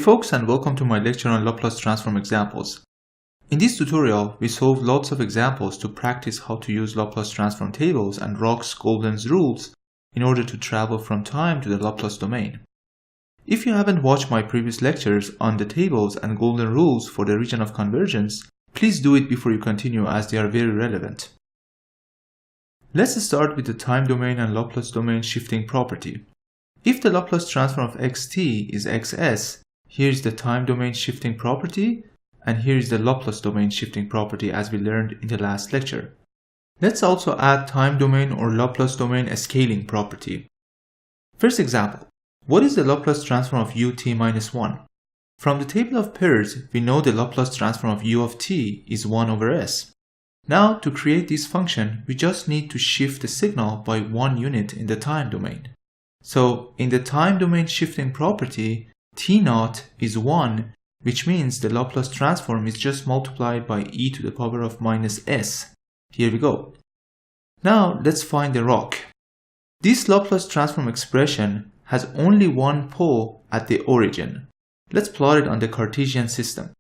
folks, and welcome to my lecture on Laplace transform examples. In this tutorial, we solve lots of examples to practice how to use Laplace transform tables and Rock's Golden's rules in order to travel from time to the Laplace domain. If you haven't watched my previous lectures on the tables and golden rules for the region of convergence, please do it before you continue as they are very relevant. Let's start with the time domain and Laplace domain shifting property. If the Laplace transform of xt is xs, here's the time domain shifting property, and here's the Laplace domain shifting property as we learned in the last lecture. Let's also add time domain or Laplace domain scaling property. First example, what is the Laplace transform of ut minus 1? From the table of pairs, we know the Laplace transform of u of t is 1 over s. Now, to create this function, we just need to shift the signal by 1 unit in the time domain. So, in the time domain shifting property, t0 is 1, which means the Laplace transform is just multiplied by e to the power of minus s. Here we go. Now, let's find the rock. This Laplace transform expression has only one pole at the origin. Let's plot it on the Cartesian system.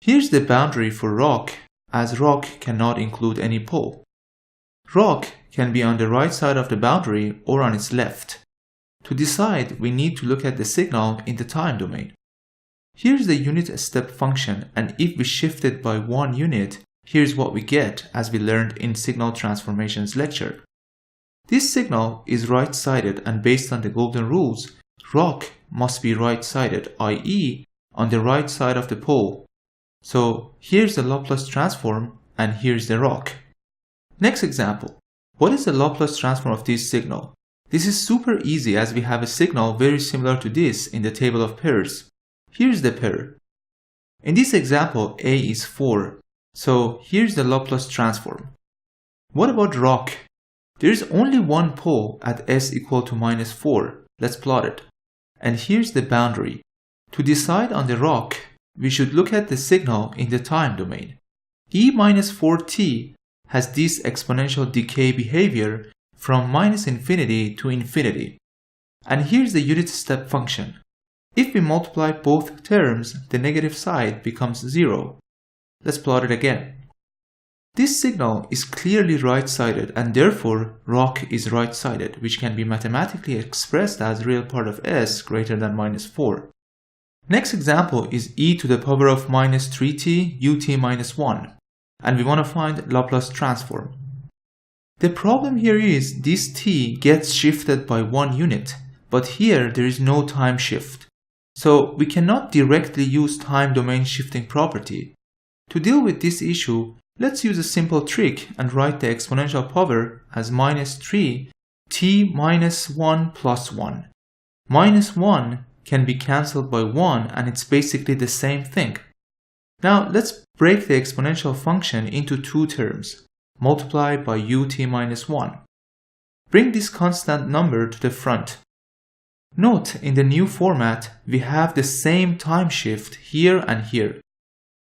Here's the boundary for rock, as rock cannot include any pole. Rock can be on the right side of the boundary or on its left. To decide, we need to look at the signal in the time domain. Here's the unit step function, and if we shift it by 1 unit, here's what we get as we learned in signal transformations lecture. This signal is right-sided, and based on the golden rules, rock must be right-sided, i.e. on the right side of the pole. So here's the Laplace transform, and here's the rock. Next example, what is the Laplace transform of this signal? This is super easy as we have a signal very similar to this in the table of pairs. Here's the pair. In this example, A is 4, so here's the Laplace transform. What about rock? There is only one pole at s equal to minus 4. Let's plot it. And here's the boundary. To decide on the rock, we should look at the signal in the time domain. E minus 4t has this exponential decay behavior from minus infinity to infinity. And here's the unit step function. If we multiply both terms, the negative side becomes 0. Let's plot it again. This signal is clearly right-sided, and therefore rock is right-sided, which can be mathematically expressed as real part of s greater than minus 4. Next example is e to the power of minus 3t ut minus 1, and we want to find Laplace transform. The problem here is this t gets shifted by 1 unit, but here there is no time shift. So we cannot directly use time domain shifting property. To deal with this issue, let's use a simple trick and write the exponential power as minus 3 t minus 1 plus 1. Minus 1 can be cancelled by 1, and it's basically the same thing. Now let's break the exponential function into 2 terms. Multiply by ut minus 1. Bring this constant number to the front. Note, in the new format, we have the same time shift here and here.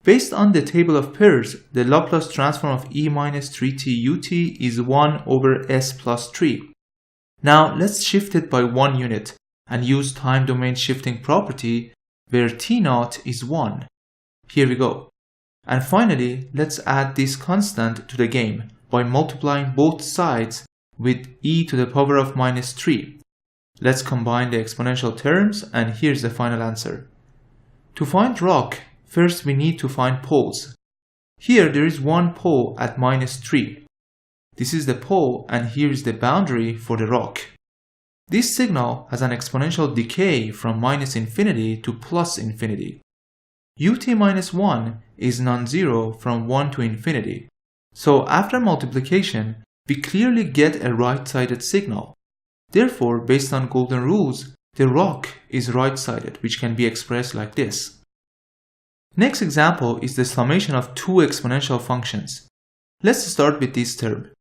Based on the table of pairs, the Laplace transform of e minus 3t ut is 1 over s plus 3. Now let's shift it by 1 unit and use time domain shifting property where t0 is 1. Here we go. And finally, let's add this constant to the game by multiplying both sides with e to the power of minus 3. Let's combine the exponential terms, and here's the final answer. To find rock, first we need to find poles. Here there is one pole at minus 3. This is the pole, and here is the boundary for the rock. This signal has an exponential decay from minus infinity to plus infinity. ut minus 1 is non-zero from 1 to infinity. So after multiplication, we clearly get a right-sided signal. Therefore, based on golden rules, the rock is right-sided, which can be expressed like this. Next example is the summation of 2 exponential functions. Let's start with this term.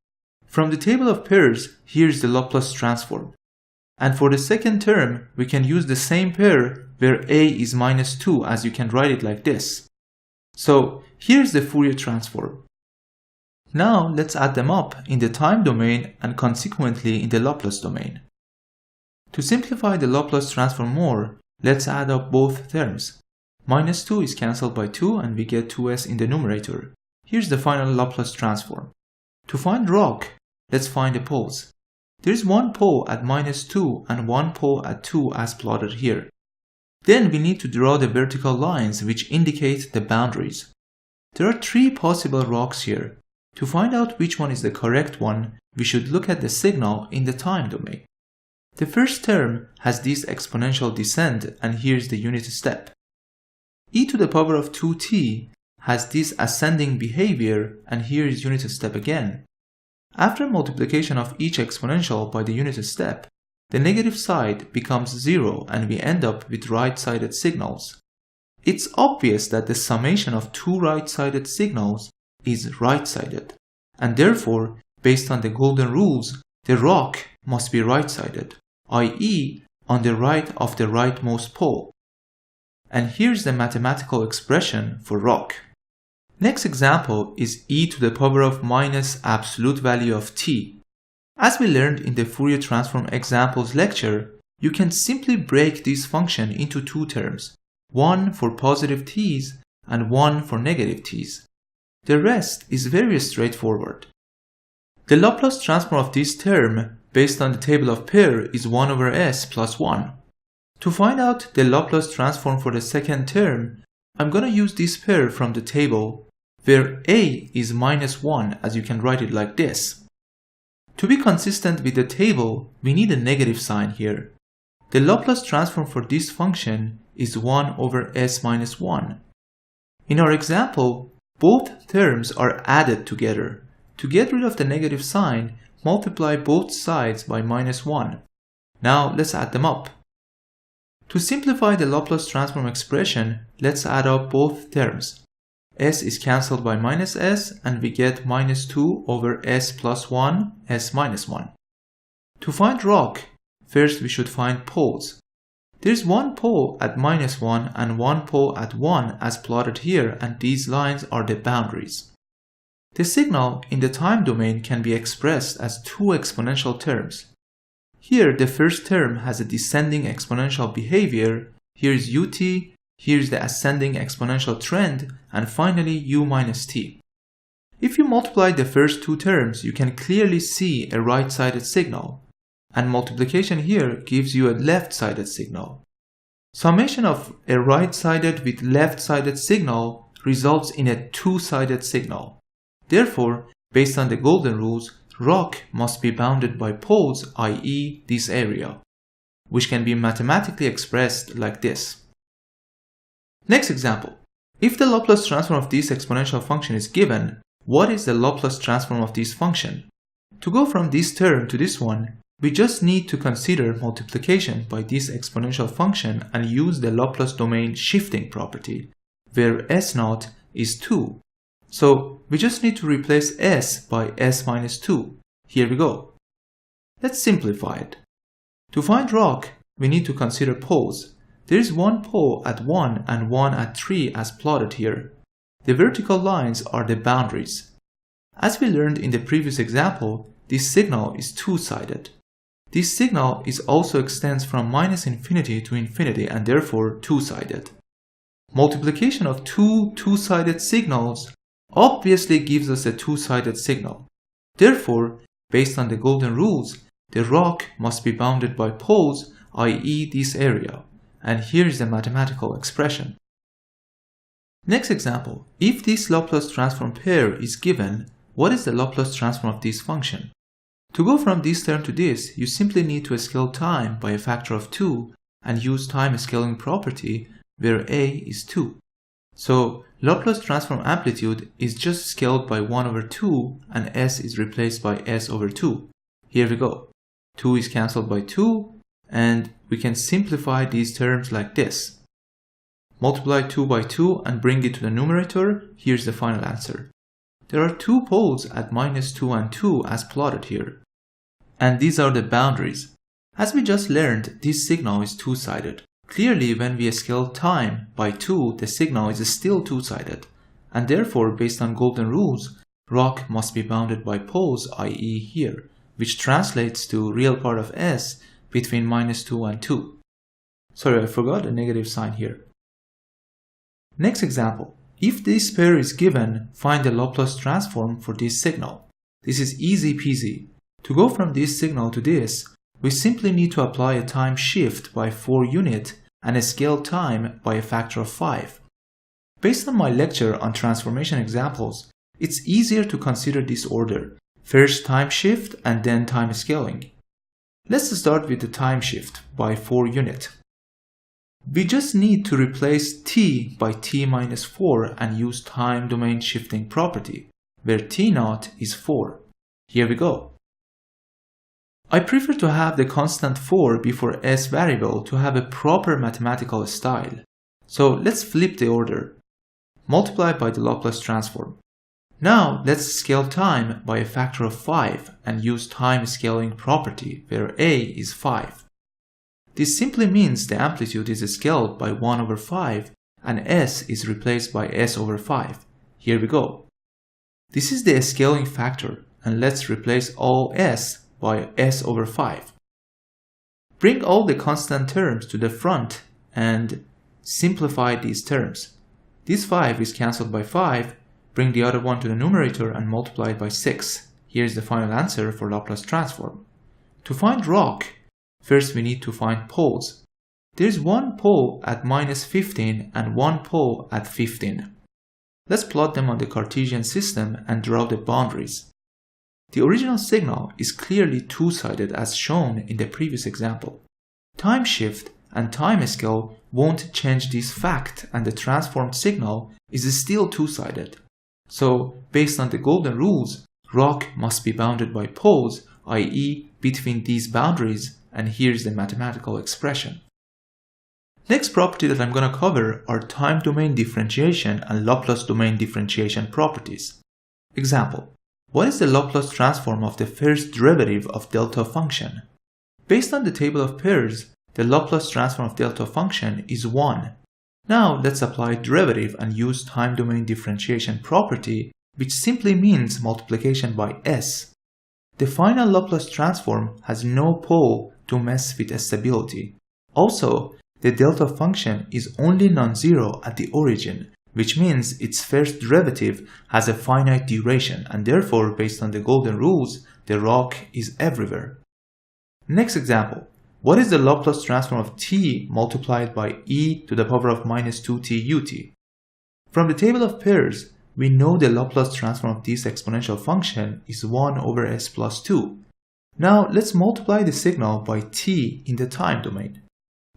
From the table of pairs, here's the Laplace transform. And for the second term, we can use the same pair where a is minus 2, as you can write it like this. So here's the Fourier transform. Now let's add them up in the time domain and consequently in the Laplace domain. To simplify the Laplace transform more, let's add up both terms. Minus 2 is cancelled by 2 and we get 2s in the numerator. Here's the final Laplace transform. To find rock, let's find the poles. There's one pole at minus 2 and one pole at 2 as plotted here. Then we need to draw the vertical lines which indicate the boundaries. There are 3 possible rocks here. To find out which one is the correct one, we should look at the signal in the time domain. The first term has this exponential descent and here's the unit step. e to the power of 2t has this ascending behavior and here is unit step again. After multiplication of each exponential by the unit step, the negative side becomes 0 and we end up with right-sided signals. It's obvious that the summation of 2 right-sided signals is right-sided, and therefore, based on the golden rules, the rock must be right-sided, i.e. on the right of the rightmost pole. And here's the mathematical expression for rock. Next example is e to the power of minus absolute value of t. As we learned in the Fourier transform examples lecture, you can simply break this function into 2 terms, one for positive t's and one for negative t's. The rest is very straightforward. The Laplace transform of this term based on the table of pair is 1 over s plus 1. To find out the Laplace transform for the second term, I'm going to use this pair from the table where a is minus 1, as you can write it like this. To be consistent with the table, we need a negative sign here. The Laplace transform for this function is 1 over s minus 1. In our example, both terms are added together. To get rid of the negative sign, multiply both sides by minus 1. Now let's add them up. To simplify the Laplace transform expression, let's add up both terms. S is cancelled by minus s and we get minus 2 over s plus 1, s minus 1. To find rock, first we should find poles. There's one pole at minus 1 and one pole at 1 as plotted here, and these lines are the boundaries. The signal in the time domain can be expressed as 2 exponential terms. Here the first term has a descending exponential behavior, here is ut, here is the ascending exponential trend, and finally u minus t. If you multiply the first 2 terms, you can clearly see a right-sided signal, and multiplication here gives you a left-sided signal. Summation of a right-sided with left-sided signal results in a 2-sided signal. Therefore, based on the golden rules, rock must be bounded by poles, i.e. this area, which can be mathematically expressed like this. Next example. If the Laplace transform of this exponential function is given, what is the Laplace transform of this function? To go from this term to this one, we just need to consider multiplication by this exponential function and use the Laplace domain shifting property, where s0 is 2. So we just need to replace s by s minus 2. Here we go. Let's simplify it. To find rock, we need to consider poles. There is one pole at 1 and one at 3 as plotted here. The vertical lines are the boundaries. As we learned in the previous example, this signal is 2-sided. This signal is also extends from minus infinity to infinity and therefore 2-sided. Multiplication of 2-sided signals obviously gives us a 2-sided signal. Therefore, based on the golden rules, the rock must be bounded by poles, i.e. this area. And here is the mathematical expression. Next example. If this Laplace transform pair is given, what is the Laplace transform of this function? To go from this term to this, you simply need to scale time by a factor of 2 and use time scaling property where a is 2. So Laplace transform amplitude is just scaled by 1 over 2 and s is replaced by s over 2. Here we go. 2 is cancelled by 2 and we can simplify these terms like this. Multiply 2 by 2 and bring it to the numerator. Here's the final answer. There are 2 poles at minus 2 and 2 as plotted here. And these are the boundaries. As we just learned, this signal is 2-sided. Clearly, when we scale time by 2, the signal is still 2-sided. And therefore, based on golden rules, rock must be bounded by poles, i.e. here, which translates to real part of s between minus 2 and 2. Sorry, I forgot a negative sign here. Next example. If this pair is given, find the Laplace transform for this signal. This is easy peasy. To go from this signal to this, we simply need to apply a time shift by 4 units and a scale time by a factor of 5. Based on my lecture on transformation examples, it's easier to consider this order. First time shift and then time scaling. Let's start with the time shift by 4 units. We just need to replace t by t minus 4 and use time domain shifting property, where t0 is 4. Here we go. I prefer to have the constant 4 before s variable to have a proper mathematical style. So let's flip the order. Multiply by the Laplace transform. Now let's scale time by a factor of 5 and use time scaling property, where a is 5. This simply means the amplitude is scaled by 1 over 5 and s is replaced by s over 5. Here we go. This is the scaling factor, and let's replace all s by s over 5. Bring all the constant terms to the front and simplify these terms. This 5 is cancelled by 5. Bring the other one to the numerator and multiply it by 6. Here's the final answer for Laplace transform. To find rock, first we need to find poles. There's one pole at minus 15 and one pole at 15. Let's plot them on the Cartesian system and draw the boundaries. The original signal is clearly two-sided as shown in the previous example. Time shift and time scale won't change this fact, and the transformed signal is still two-sided. So, based on the golden rules, rock must be bounded by poles, i.e. between these boundaries, and here's the mathematical expression. Next property that I'm going to cover are time domain differentiation and Laplace domain differentiation properties. Example. What is the Laplace transform of the first derivative of delta function? Based on the table of pairs, the Laplace transform of delta function is 1. Now let's apply derivative and use time domain differentiation property, which simply means multiplication by s. The final Laplace transform has no pole to mess with stability. Also, the delta function is only non-zero at the origin, which means its first derivative has a finite duration, and therefore, based on the golden rules, the rock is everywhere. Next example. What is the Laplace transform of t multiplied by e to the power of minus 2t ut? From the table of pairs, we know the Laplace transform of this exponential function is 1 over s plus 2. Now let's multiply the signal by t in the time domain.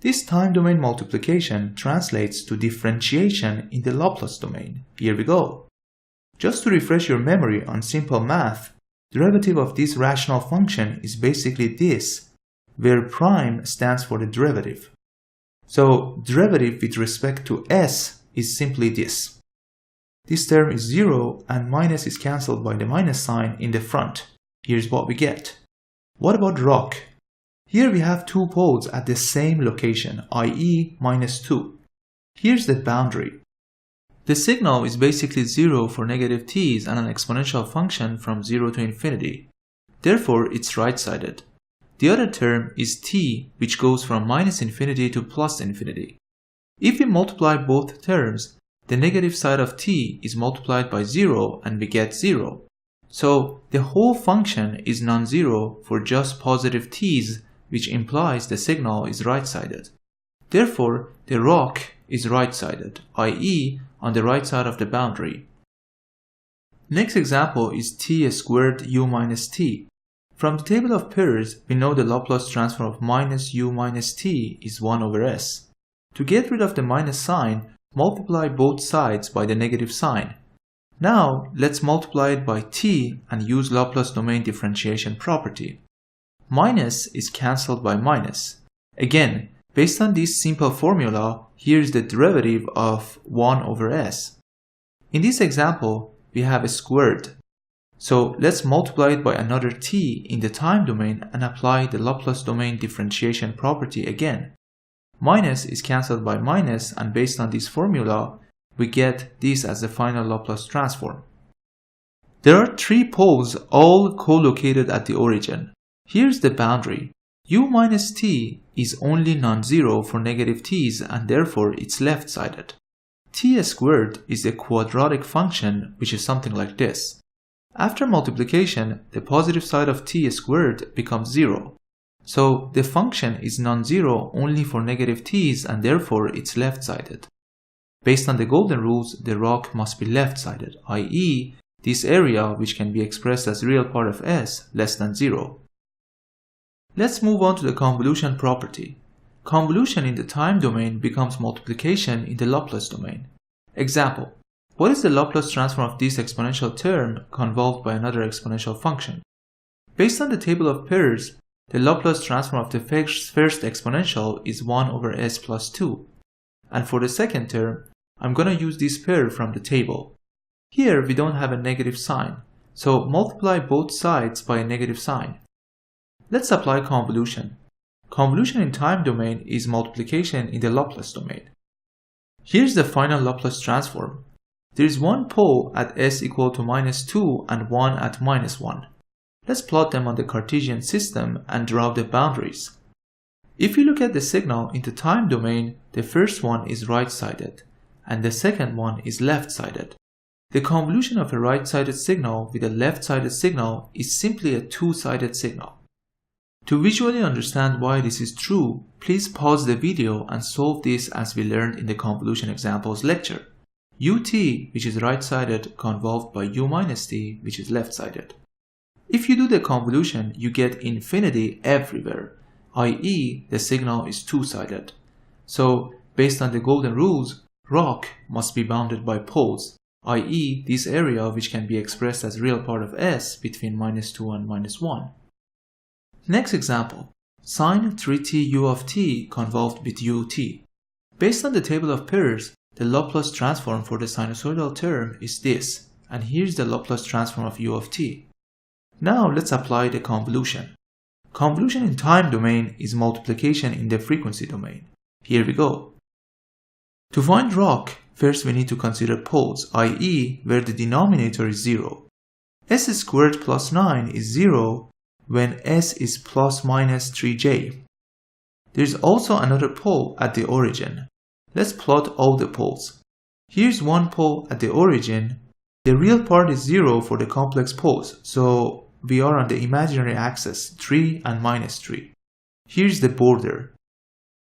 This time domain multiplication translates to differentiation in the Laplace domain. Here we go. Just to refresh your memory on simple math, derivative of this rational function is basically this, where prime stands for the derivative. So derivative with respect to s is simply this. This term is 0 and minus is cancelled by the minus sign in the front. Here's what we get. What about rock? Here we have two poles at the same location, i.e. minus 2. Here's the boundary. The signal is basically 0 for negative t's and an exponential function from 0 to infinity. Therefore, it's right-sided. The other term is t, which goes from minus infinity to plus infinity. If we multiply both terms, the negative side of t is multiplied by 0 and we get 0. So, the whole function is non-zero for just positive t's, which implies the signal is right-sided. Therefore, the rock is right-sided, i.e. on the right side of the boundary. Next example is t squared u minus t. From the table of pairs, we know the Laplace transform of minus u minus t is 1 over s. To get rid of the minus sign, multiply both sides by the negative sign. Now, let's multiply it by t and use Laplace domain differentiation property. Minus is cancelled by minus. Again, based on this simple formula, here's the derivative of 1 over s. In this example, we have a squared. So let's multiply it by another t in the time domain and apply the Laplace domain differentiation property again. Minus is cancelled by minus, and based on this formula, we get this as the final Laplace transform. There are three poles all co-located at the origin. Here's the boundary. u minus t is only non-zero for negative t's and therefore it's left-sided. T squared is a quadratic function which is something like this. After multiplication, the positive side of t squared becomes 0. So the function is non-zero only for negative t's and therefore it's left-sided. Based on the golden rules, the rock must be left-sided, i.e. this area, which can be expressed as real part of S, less than 0. Let's move on to the convolution property. Convolution in the time domain becomes multiplication in the Laplace domain. Example: what is the Laplace transform of this exponential term convolved by another exponential function? Based on the table of pairs, the Laplace transform of the first exponential is 1 over s plus 2. And for the second term, I'm going to use this pair from the table. Here we don't have a negative sign, so multiply both sides by a negative sign. Let's apply convolution. Convolution in time domain is multiplication in the Laplace domain. Here's the final Laplace transform. There is one pole at s equal to minus 2 and one at minus 1. Let's plot them on the Cartesian system and draw the boundaries. If you look at the signal in the time domain, the first one is right-sided and the second one is left-sided. The convolution of a right-sided signal with a left-sided signal is simply a two-sided signal. To visually understand why this is true, please pause the video and solve this as we learned in the convolution examples lecture. ut, which is right-sided, convolved by u minus t, which is left-sided. If you do the convolution, you get infinity everywhere, i.e. the signal is two-sided. So, based on the golden rules, rock must be bounded by poles, i.e. this area which can be expressed as real part of S between minus 2 and minus 1. Next example, sine 3t u of t convolved with ut. Based on the table of pairs, the Laplace transform for the sinusoidal term is this, and here's the Laplace transform of u of t. Now let's apply the convolution. Convolution in time domain is multiplication in the frequency domain. Here we go. To find rock, first we need to consider poles, i.e. where the denominator is 0. S squared plus 9 is 0 when S is plus minus 3j. There is also another pole at the origin. Let's plot all the poles. Here's one pole at the origin. The real part is 0 for the complex poles, so we are on the imaginary axis 3 and minus 3. Here's the border.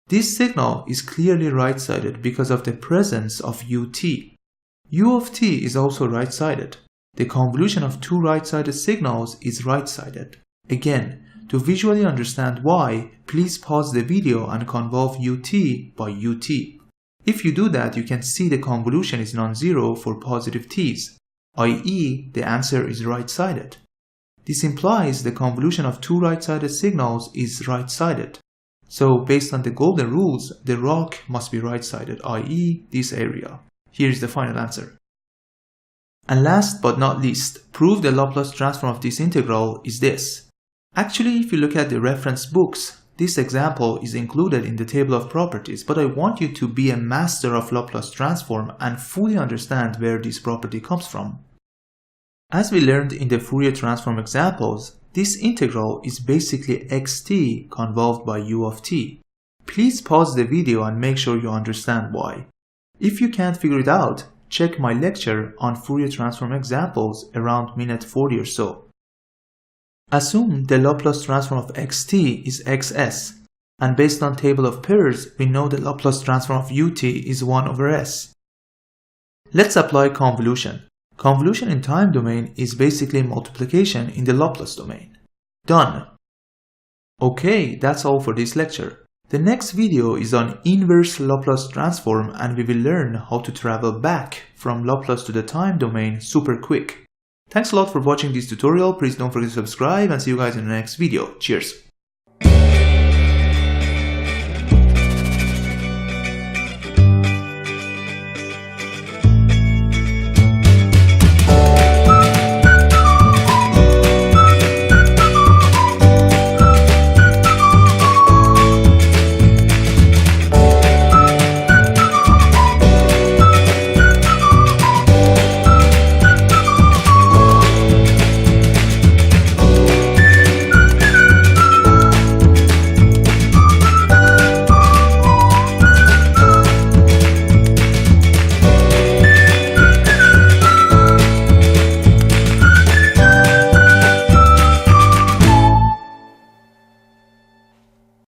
This signal is clearly right-sided because of the presence of ut. U of t is also right-sided. The convolution of two right-sided signals is right-sided. Again, to visually understand why, please pause the video and convolve ut by ut. If you do that, you can see the convolution is non-zero for positive t's, i.e. the answer is right-sided. This implies the convolution of two right-sided signals is right-sided. So based on the golden rules, the rock must be right-sided, i.e. this area. Here's the final answer. And last but not least, prove the Laplace transform of this integral is this. Actually, if you look at the reference books, this example is included in the table of properties, but I want you to be a master of Laplace transform and fully understand where this property comes from. As we learned in the Fourier transform examples, this integral is basically xt convolved by u of t. Please pause the video and make sure you understand why. If you can't figure it out, check my lecture on Fourier transform examples around minute 40 or so. Assume the Laplace transform of xt is xs, and based on table of pairs, we know the Laplace transform of ut is 1 over s. Let's apply convolution. Convolution in time domain is basically multiplication in the Laplace domain. Done! Okay, that's all for this lecture. The next video is on inverse Laplace transform and we will learn how to travel back from Laplace to the time domain super quick. Thanks a lot for watching this tutorial. Please don't forget to subscribe and see you guys in the next video. Cheers!